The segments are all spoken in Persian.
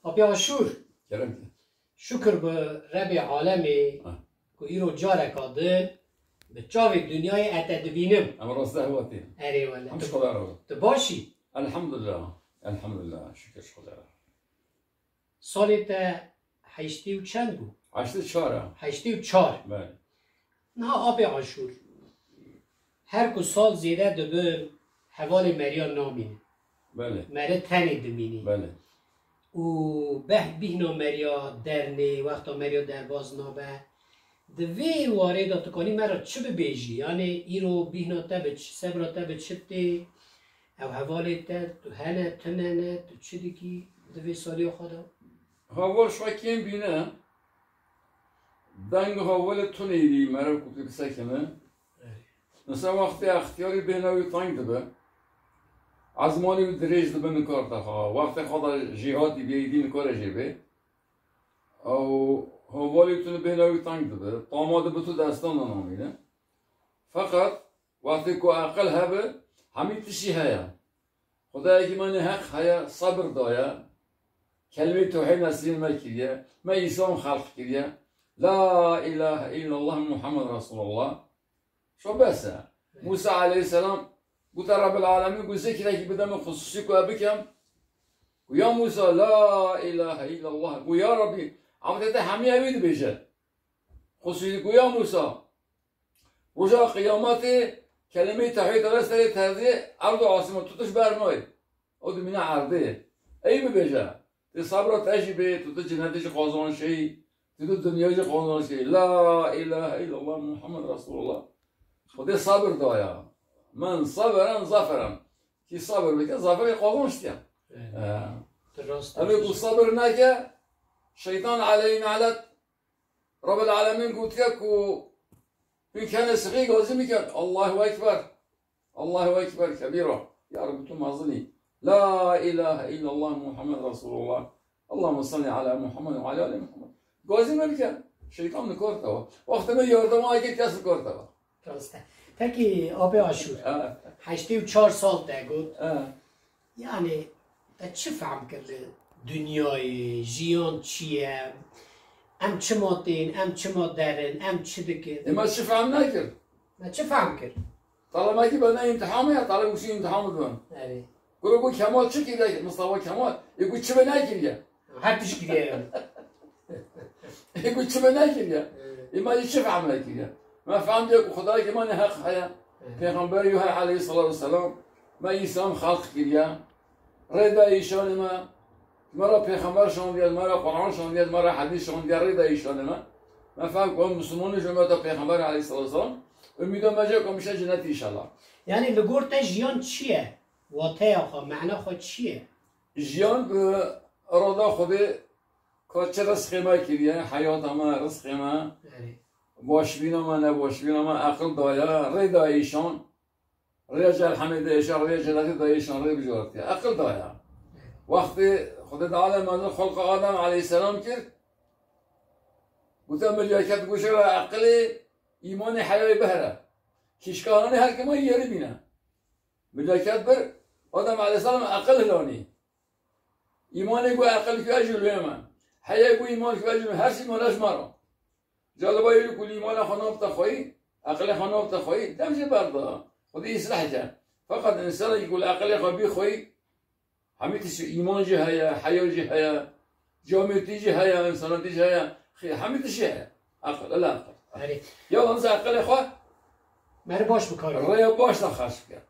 آبی آشور کرم شکر به رب عالمی که ایرو جاره کادن به چاوی دنیای اتد بینم اما راسته هواتی اره والا همش خدا رو تو باشی الحمد لله شکر خدا سالی تا هشتی و چند بود؟ 84 هشتی و چار بله نه آبی آشور هر کو سال زیده دبر حوال مریا نامینه بله مره تنی دمینی بله و به بیهنا مریا درنه وقتا مریا درباز نابه دوی وارد اتکانی مرا چه ببیجی یعنی ایرو بیهنا تبه سبرا تبه چپتی او حوالی تا تو هنه تننه تو چه دیگی دوی سالی خدا هاول شما کیم بینه دنگ هاول تو نیدی مرا کتی بسکنه مثلا وقتی اختیاری بیناوی تانگ دبه عزمانی و دریج دبه نکارتا خواه وقتی خدا جهادی بیدی نکاره جبه او هوالی تونه بیناوی تانگ دبه طاماده به تو دستان نامینه فقط وقتی که عقل هبه همین تشی هیا خدا اگه من حق هیا صبر دایا کلمه توحید نسلین ما کریه ما ایسان خلق کریه لا اله الا الله محمد رسول الله شو بس موسى عليه السلام قلت رب العالمين قل ذكرك بدم خصوصي بكم ويا موسى لا اله الا الله ويا ربي عملت حمي امين بيجا خصوصي ويا موسى رجاء قيامتي كلمه توحيد رسل تهذي ارض عاصمه تطش برماي او من عرضه اي بيجا الصبر تجيبه تجنتش قازان شيء تدو دنيا قازان شيء لا اله الا الله محمد رسول الله خدا صبر دایا من صبرم ظفرم کی صبر بکن ظفر قازان شدیم اما کو صبر نکه شیطان علیه نعلت رب العالمین گفت که کو این کنه سقی گازی میکرد الله اکبر کبیره یا رب تو مازنی لا اله الا الله محمد رسول الله اللهم صل على محمد و علی آل محمد گازی نمیکرد شیطان نکرده وقتی من یاردم آگه کسی کرده درسته تکی آبی آشور 84 سال ده گود یعنی تا چه فهم کرده دنیای جیان چیه ام چه مادین ام چه مادرن ام چه دکه اما چه فهم نکرد ما چه فهم کرد طالما که بنا امتحانه یا طالب وشی امتحان بدون گروه کمال چه کیده مصطفی کمال یکو چه بنا کریه هر تیش کریه یکو چه بنا کریه اما چه فهم نکریه ما فهمت که خدا که من حق هیا پیغمبر یوحنا علیه السلام ما اسلام خلق کردیم رضا ایشان ما مرا پیغمبر شون دیاد مرا قرآن شون دیاد مرا حدیث شون دیاد رضا ایشان ما فهم که مسلمان جمعیت پیغمبر علیه السلام امیدوارم ماجرا کمیشه جنت انشالله یعنی لگورت جیان چیه واته آخا معنا خود چیه جیان به اراده خود کاچه رزق ما کردیم حیات ما رزق ما باشبینا ما نباشبینا ما عقل دایا ری دایشان ری جل حمید ایشان ری جلتی دایشان ری بجورتی عقل دایا وقتی خدا تعالی منو خلق آدم علیه السلام کرد گفتم ملیاکت گوشه را عقل ایمان حیای بهره کشکانانی هر که ما یاری بینه ملیاکت بر آدم علیه السلام عقل هلانی ایمانی گو عقل که اجلوی من حیای گو ایمان که اجلوی هر سی مالش مرا جالبه یه کلی ایمان خانم تخوایی عقل خانم تخوایی دمشه بردا خودی اصلاح جان فقط انسان يقول عقل خبي خوي حميتش ایمان جه هيا حياة جه هيا جامعتي جه هيا انسانتي جه هيا خي حميتش هيا عقل لا عقل يلا انسى عقل خو مر باش بکاری ریا باش نخش کرد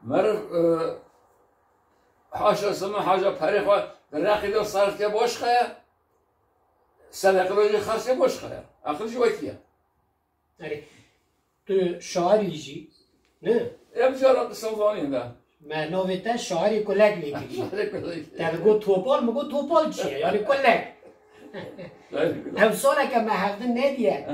مر حاشا سما حاجه پری خو رقی دو صرف که باش خیا صدقه رو خرج باش خیا عقل جو کیه تو شاعری جی نه ام جرا سوزانی نه ما نویتا شاعری کلک میگی در گو توپال مگو توپال چیه یعنی کلک هم ساله که محقق ندیه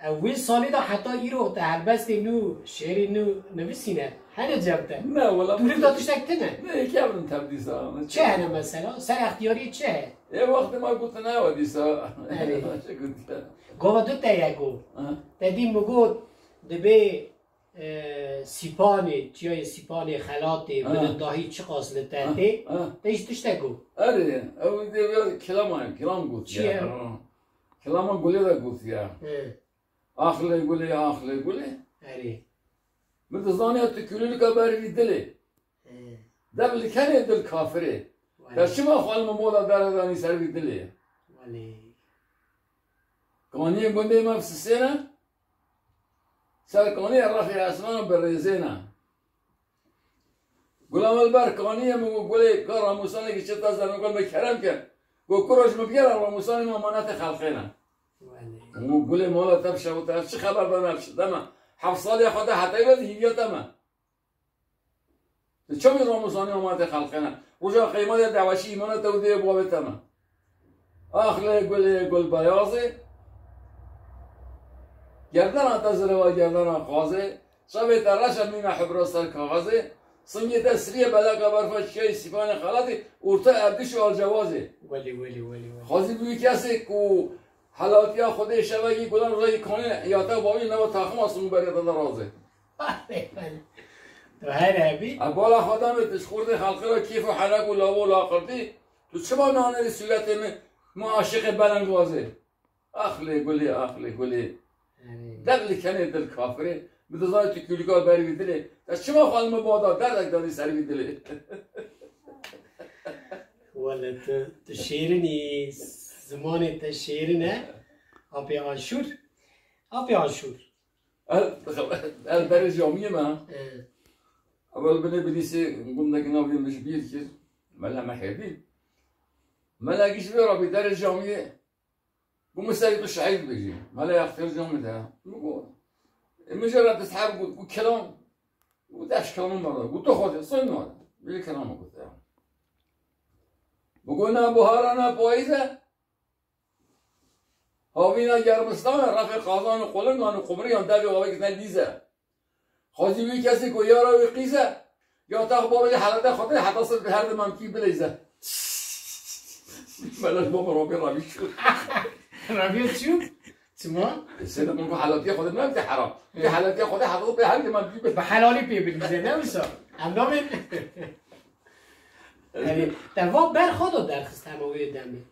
اول سالی دا حتی ایرو تا هلبست نو شعری نو نویسینه هنه جبته نه ولی دوری دادوش تکته نه نه یکی هم تبدیسا چه هنه مثلا سر اختیاری چه یه وقت ما گفت نه و دیسا گوه دو تا یکو دیدیم مگو دبی سیپانی چیای سیپانی خلاطی بدن داهی چه قاصله تحتی دیش تشتگو آره او دیگه کلام گفت چیه؟ کلام گله دا گفت یا آخله گله آره متزانی تو کلیل کباری دلی دبل کنه دل کافره در شما خال مولا دردانی سر دلی ولی کانی گنده مفسسه سرکانی رفیع اسمان برزینا گلام البر کانی مگو گله کار راموسانی که چه تازه نکن به کرم کرد گو کروش مبیر راموسانی ما منات خلقینا مگو گله مولا تبشه و تبشه خبر دانش دما 7 سال خدا حتی بعد هیویت ما چه می راموسانی ما منات خلقینا رجا قیمت دعواشی ایمان تودی بابت ما آخله گل بیازه گردن آتازره و گردن قازه شبه ترش می محبر سر کاغذه سنگی تسریه بلا برفت شی سیفان خلاطی ارتا اردش و الجوازه ولی خازی بیوی کسی کو حالاتیا خوده شبگی گلان روی کانه یاتا باوی نو تاخم آسمون برید رازه تو هر هبی؟ بالا خودم تشخورد خلقی را کیف و حرک و لاو و لاقردی تو چه با نانه رسولت ما عاشق بلنگوازه اخلی گلی دل کنه دل کافره بدزای تو کلیکار بری دلی دست شما خالم بادا دردک دادی سری دلی ولی تو شیرینی زمان تو شیرینه آبی آشور البر جامعه من اول بني بديسي قلنا كنا بيوم مش بيركز ملا محبي ملا جيش بيرا بدار الجامعة قوم سايق الشعيب بيجي ملا يختار الجامعة ده نقول مجرد تسحب وكلام وداش كلام مرة قلت خذ صين هذا بيجي كلام قلت له بقولنا بهارنا بايزة هاوينا جرمستان رفع قازان قلنا نقمريان ده بيوابي كنا ليزة خازی وی کسی که یارا وی قیزه یا تا بابا حالت خاطر حتاصل به هر دم کی بلیزه بلش بابا رابی شد رابی چیو؟ چما؟ سیدم اون حالاتی خودت نمیشه حرام یه حالاتی خودت حتاصل به هر دم کی به حلالی پی بلیزه نمیشه امنام یعنی در واقع بر خدا درخست همه دمی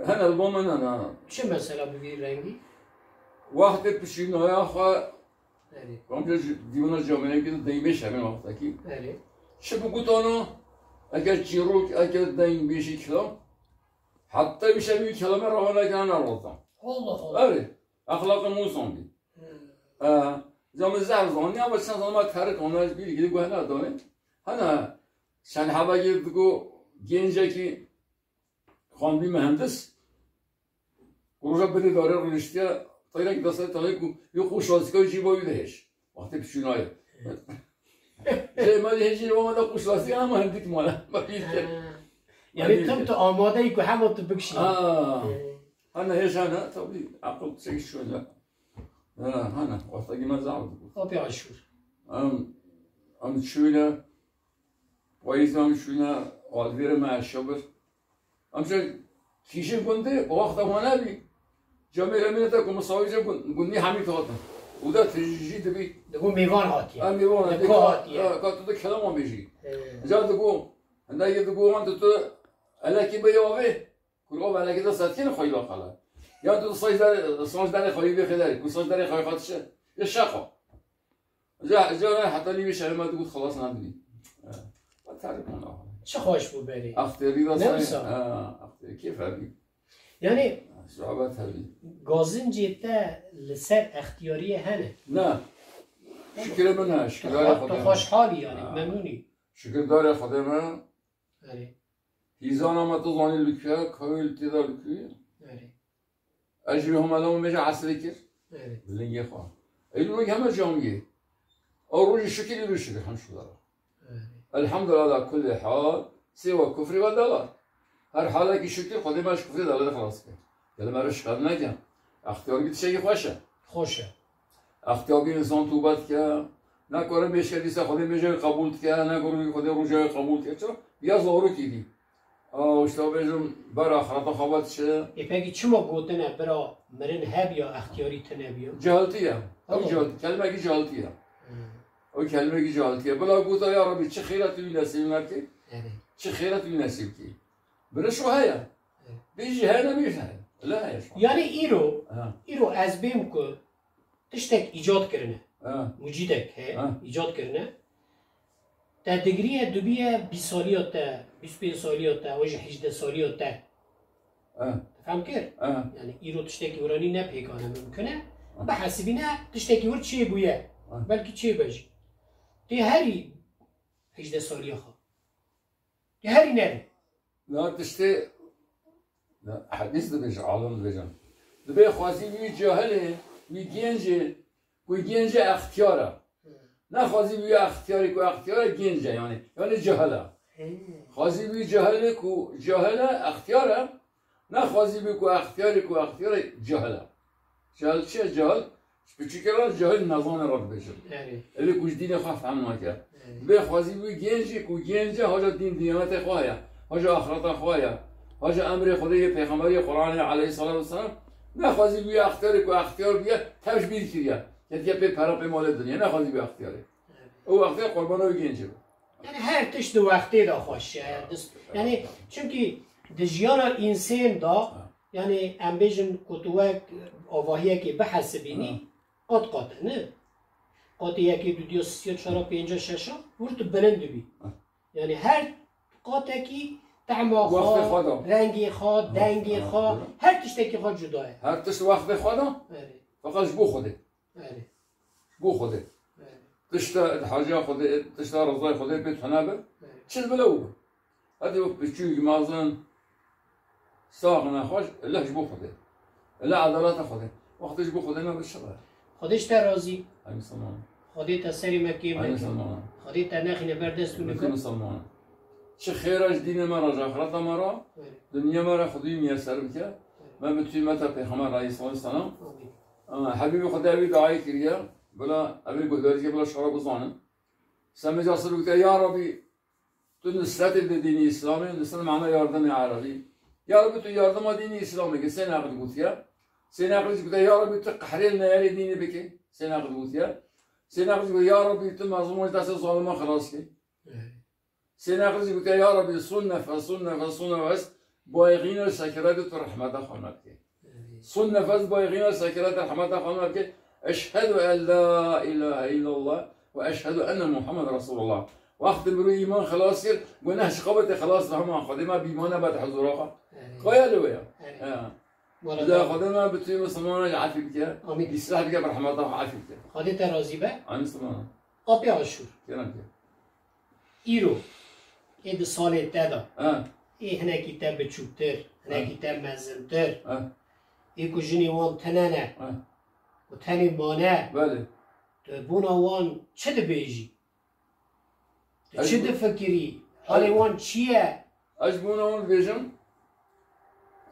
هن البوم نه چه مثلا بگی رنگی؟ وقت پیشینهای آخه کاملا دیوان جامعه که دیمیش همین وقتا کی چه بگوتانو اگر چیروک اگر دیم بیشی کلام حتی میشه می کلام روانه کنن نروتام آره اخلاق موسوم بی جامعه زرزانی هم بچن زمان کار کننش بیری گیری گوه نداره هنه شن هوا گیردگو گنجه کی خانبی مهندس گروژا بده داره رشته تایره که دسته تایره یه خوش راستی جیبایی دهش وقتی پیشونای جیبایی هیچی رو آمده خوش راستی هم هندی که مالا یعنی تو آماده ای که همه تو بکشی هنه هیچ هنه تا بی عقل سیش شونه هنه وقتی من زعمت بود آبی آشور هم شونه وایز هم شونه آلویر معشابر همچنین کیشه گنده وقت هنه بی جامعه امینه تا کمساوی جا گونی همی تاعتن او دا تجیجی دبی دگو میوان هاتیه میوان هاتیه که تو دا کلام هم بیجی جا دگو هنده یه دگو من تو علاکی بیاوه کلگاه علاکی دا ساتکین خواهی لاخاله یا تو سانج داره خواهی بخیداری که سانج داره خواهی خواهدشه یه شخوا جا حتی نیمی شهر دگو خلاص ندونی با تعریف کنه چه خواهش بود بری؟ اختیاری دا سانی اختیاری کیف هردی یعنی صحبت هردی گازین جیتا لسر اختیاری هنه نه شکر من نه شکر داره تو خوشحالی یعنی ممنونی شکر داره خدا من آره هیزان هم تو زانی لکیه کهیل تیدا لکیه اجری هم الان میشه عصری کرد بلنگی خواه ایلو میگه همه جامعه او روی شکلی روی شکل هم شو داره الحمدلله کل حال سوى کفری و دلال هر حاله که شکل خودی ماش کفری دلال خلاص کرد یعنی مرا شکل نکن اختیار گیت شیعی خوشه اختیاری انسان توبت که نکاره بیشتریسه خودی میشه قبول که نکاره خودی رو جای قبول که چرا بیا زارو کیدی اشتباه بیشتر بر آخرت خوابت شه پکی چما گوتنه برا مرن هب یا اختیاری تنه بیا جهالتیه کلمه کی جهالتیه او کلمه کی جالتیه بلا گوتا یا ربی چه خیرت می نصیب نکی چه خیرت می نصیب کی بره شو هيا بيجي هنا بيجي هنا لا يا شو يعني ایرو از بیم که تشتک ایجاد کرنه مجیدک ایجاد کرنه تا دگریه دوبیه 20 سالیات تا 25 سالیات تا وجه 18 سالیات تا فهم کرد یعنی ایرو تشتکی ورانی نپیکانه ممکنه به حسبینه تشتکی ور چی بویه بلکه چی بجی تی هری 18 سالی خواه تی هری نره لا تشتي لا حديث ده بيجي عالم بيجان ده بي خوازي بي جاهله بي جنجه كوي جنجه اختياره نا خوازي بي اختياري كو اختياره جنجه يعني جهله خوازي بي جاهله كو جاهله اختياره نا خوازي بي كو اختياري جهله جهل چه جهل بچكرا جهل نظام رب بيجي اللي كوش دين خاف عنه كده بي خوازي بي جنجه كو جنجه هاجا دين ديانات خوايا هاجا آخرت خواهی، هاجا امر خدای پیغمبری قرآن علیه السلام و السلام نخوازی بیا اختیاری که اختیار بیا تبش بیر کریه که دیگه به پرا به مال دنیا نخوازی بیا اختیاری او اختیار قربان رو گنجه بود یعنی هر تشت وقتی دا خوشه یعنی چونکی دجیان انسان دا یعنی ام بیجن کتوک آواهیه که بحث بینی قط نه قط یکی دو دیو سی چهار پنج شش ورد بلند بی یعنی هر قاطکی طعم خواه، رنگی خواه، دنگی خواه، هر تشتکی خواه جداه. هر تشت وقت بخواه فقط بو خوده. بو خوده. تشت حاجه خوده، تشت رضای خوده بیت حنابه. چیز بلو. هدی وقت بچوی مازن ساق نخواش، لهش بو خوده. لا عضلات خوده. وقتش بو خوده نبود شبه. خودش ترازی. همین سلمان. خودی تا سری مکیم. همین سلمان. خودی تا نخی نبردست همین سلمان. چه خیرش دین مرا آخرت مرا دنیا مرا خودی میسر بکه من بتوی متا پیغمبر علیه السلام حبیب خدا ابی دعای کریه بلا ابی گذاری که بلا شراب بزنم سمی جاسر بکه یا ربی تو نصرت دینی اسلامی نصرت معنی یاردم عربی یا ربی تو یاردم دینی اسلامی که سه نقد گوتیه سه نقد بکه یا ربی تو قحریل نیاری دینی بکه سه نقد گوتیه سه نقد بکه یا ربی تو مظلوم دست ظالمان خلاص کی سنقرز بوده یا ربی سنة فس بایغین و سکرات تو رحمت خانه که سنة فس بایغین و سکرات رحمت خانه که اشهد ان لا اله الا الله و اشهد ان محمد رسول الله وقت برو ایمان خلاص کرد گناه شقابت خلاص رحمان خودی ما بیمانه بعد حضور آخر قایل ویا إذا خدنا بتوي مسلمان عافي بك يسلح بك برحمة الله عافي بك خدي ترازي بقى عن مسلمان قابي عشور كلام إيرو إيه سال تدا إيه هنا كتاب بتشوتر هنا كتاب مزنتر إيه كوجني وان تنانا وتاني مانا بله بونا وان چه بيجي چه فكري حالي وان چيه أجبونا وان بيجم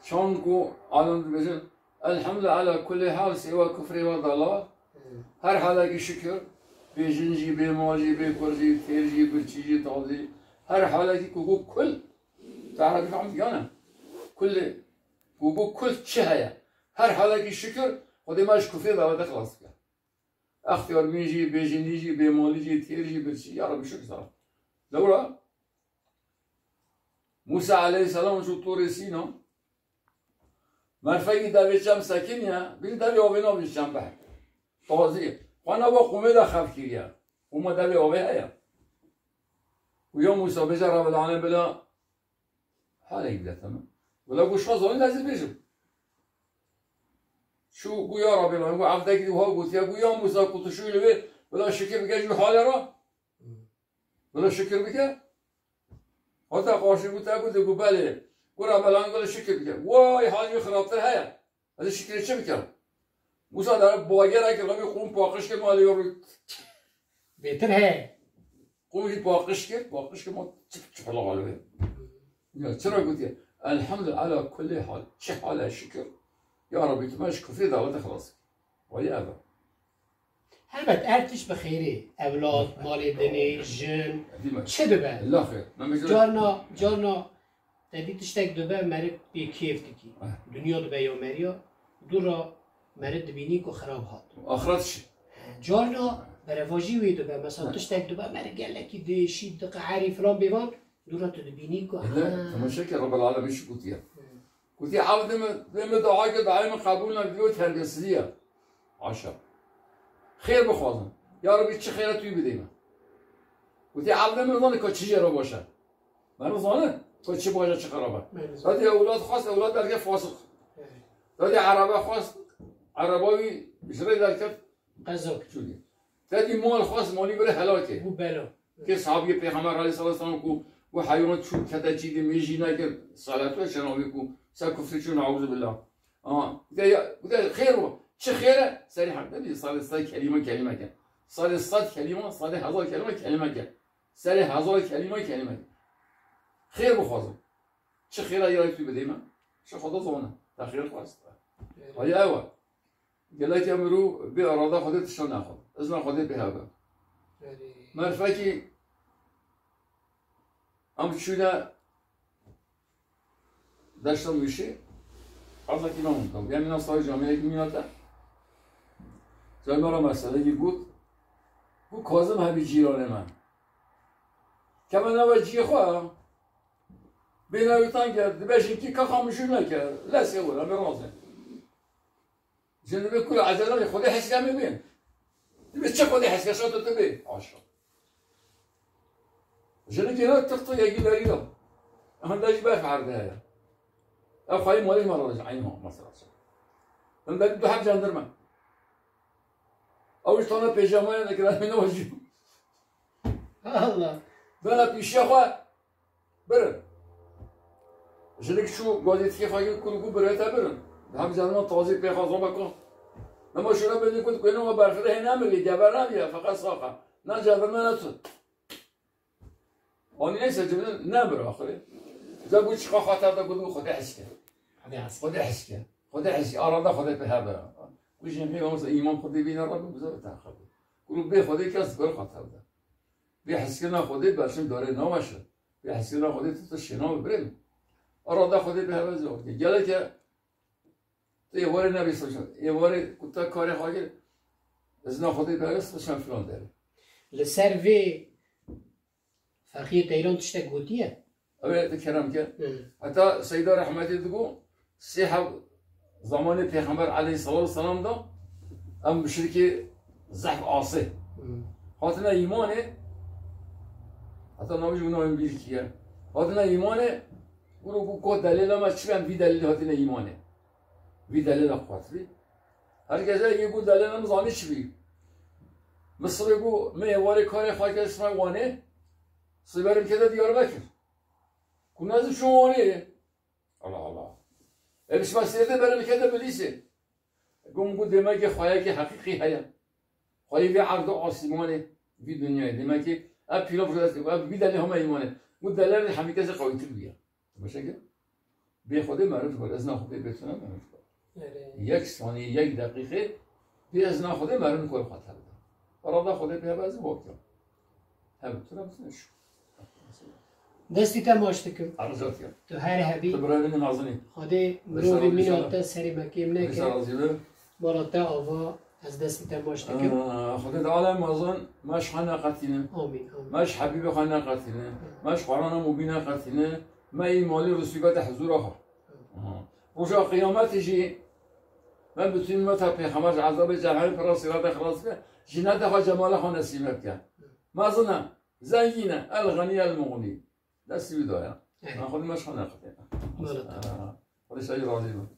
شانكو عالم بيجم الحمد على كل حال سوى كفر وضلال هر حالة شكر بيجنجي بماجي بكرجي تيرجي برشيجي طازي هر حالة كوكو كل تعرف عم يانا كل كوكو كل شهية هر حالة شكر خدي ماش كفر ده خلاص كده اختيار بيجي بيجنجي بمالجي تيرجي برشي يا رب شكر صار دورة موسى عليه السلام شو طور سينا مرفقی دوی چم سکینیه بیل دوی آبینا بیشتم به تازی خوانا با قومه دا خف کریه قومه دوی آبی هیا و یا موسا بجا رب العالمین بلا حاله گیده تمام بلا گوشما زانی لازم بیشم شو گویا رب العالمین گو عفده که دوها گوتیا گویا موسا کتشوی لبی بلا شکر بگه جو حاله را بلا شکر بگه حتی قاشی گوتا گو بله گورا بلان گل شکر بکن وای حالی خرابتر هیا از شکر چه بکن موسا داره باگره که قومی قوم پاکش که مالی رو بهتر ہے قومی پاکش که ما چه حالا حاله یا چرا گوتیه الحمد على كل حال چه حاله شکر یا ربی تو ماش کفری دعوت خلاص ولی اول البته ارتش بخیره اولاد مال دنی جن چه دبه الله خیر جانا تدی تشتک دوبه مرد بی کیف دیکی دنیا دوبه یا مریا دو را مرد بینی که خراب هات آخرت چی؟ جارنا برواجی وی دو مثلا تشتک دو مرگله کی دیشی دقیقه عری فلان بیوان دورات دبینی که لا تمشكل رب العالمين شو قلت يا قلت يا عبد لما دعاك دائما قبولنا البيوت تربية 10 خير بخوازم يا ربي چه خيرات توی بدیم قلت يا عبد من ظن که چی رو باشه من ظن که چی باشه چه خرابه دادی اولاد خواست اولاد درگه فاسق دادی عربه خواست عرباوی اجرای درکت قزاق چودی دادی مال خواست مالی بره هلاکه بو بلا که صحابی پیغمبر علیه السلام کو و حیوانات چون کتا چیدی میجینه که صلاتو شناوی کو سر کفر چون اعوذ بالله ده خیر و چه خیره سری هم دادی صال 100 کلمه کن صال 100 کلمه صال 1000 کلمه کن سری 1000 کلمه خیر بخوازم چه خیره یاری توی بدیم چه خدا زونه تخیر خواست آیا اول گله که امرو به اراده خودتشون نخواد از نخواد به هوا مرفکی ام شده داشتم میشه از کی نموندم یعنی نصای جامعه کی میاد جای مرا مسئله بود کاظم همین جیران من که من نوجی خواه بینایتان کرد بشین که خاموشی نکرد لسه بودم به رازه جنبه کل عجله خودی حس کنم ببین دیگه چه خودی حس کنم تو ببین عاشق جنبه که نه تقطع یکی داری دم هم داشت بفرده هیا أخوي مالي مرة عينهم مثلا من بعد دو حب جندرمه أول طنا بيجامه لكن من وجهه الله بنا بيشي أخوي برن جلك شو قاعد تخي خايف كل بريتها برن هم جندرمه تازي بيخازم بكون لما شو بدي كنت كنا ما برخده هنا ملي جبرنا بيا فقط ساقة نا جندرمه نتو أنا ليس جبنا نبر آخره إذا قلت شو خاطر ده قلت خد حسك خد حسك خد حسك أراده خد بهذا وش يمكن مثلا إمام خدي بينا رب بزاف تأخذ قلوا بيه خدي كاس بر خاطر ده بيه حسكنا خدي برشم داره نامشه بيه حسكنا خدي تشينام بريم أراده خدي بهذا زود جالك يواري نبي سوشن يواري كنت كاري خاطر إذا خدي بهذا سوشن فلان داره لسرفي فخير تيران تشتك قوتيه أبي تكرم كه حتى سيدة رحمتي تقول سيحب زمان پیغمبر علیه الصلاة والسلام دا ام مشرکی زحف عاصی خاطر ایمانه حتی نمیشه اونم بیر کیه خاطر ایمانه اونو کو دلیل ما چی بیم وی دلیل خاطر ایمانه وی دلیل خاطری هر کسی یه بود دلیل هم زانی چی بی مثل بگو میواره کار خاک اسم وانه سیبرم که دیار بکر کنازم شوانه الله الش مسیرته برای میکرده بلیسه گم بود دیمه که خواهی که حقیقی هیا خواهی وی عرض آسمانه وی دنیای دیمه که اب پیلا فرست اب وی دلیل همه ایمانه بود دلیل همیشه از قوی تر بیا باشه که به خود معرف کن از نخوده بتونه معرف کن یک ثانیه یک دقیقه به از نخوده معرف کن خاطر ده اراده خود به بعضی واقعا هم تو نمی‌تونیش دستی تماشت کن عرضات کن تو هر هبی تو برای من نازنی خاطر مروری میناته سری مکیم نکه بسیار بالاته آوا از دستی تماشت کن خودت عالم مازن مش خانه قتینه آمین مش حبیب خانه قتینه مش قرآن مبینه قتینه ما این مالی رسیبت حضور آخر روشا قیامت جی من بتونیم ما تا پیغمبر عذاب جهنم پر صراط خلاص که جنت ها جمال خانه نصیب کرد مازن زنگینه الغنی المغنی دستی بدایم من خودم مش خانه قتینه بالاته خودش راضی بود